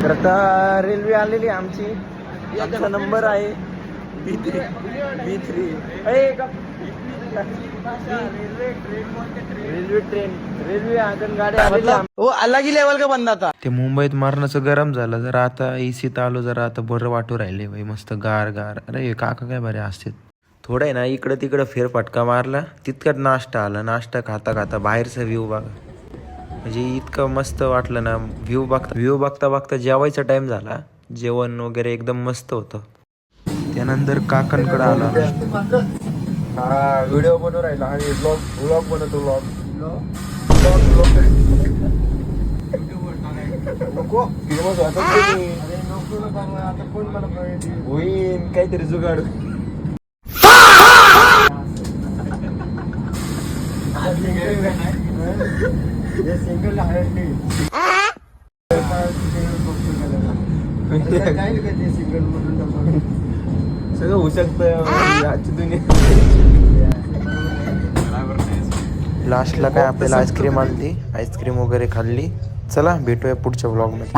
तर आता रेल्वे आलेली आमची. आमचा नंबर आहे B3. रेल्वे अजून गाड्या अलग ही लेवल का बंदा था. ते मुंबईत मारण्याचं गरम झालं जरा, आता एसीत आलो जरा, आता बरं वाटू राहिले बाई, मस्त गार गार. अरे काका काय बरे असते. थोडं आहे ना इकडं तिकडं फेरफटका मारला, तितकंच नाश्ता आला. नाश्ता खाता खाता बाहेरचा व्ह्यू बघा, म्हणजे इतकं मस्त वाटलं ना. व्ह्यू बघता बघता जेवायचा टाइम झाला. जेवण वगैरे एकदम मस्त होतं. त्यानंतर काकांकडे आला. हा व्हिडिओ बनवून राहिला आणि व्लॉग बनवतो. नको होईन काहीतरी जुगाड. सगळं होऊ शकतं आजची दुनिया. लास्टला काय आपल्याला आईस्क्रीम आणली, आईस्क्रीम वगैरे खाल्ली. चला भेटूया पुढच्या व्लॉगमध्ये.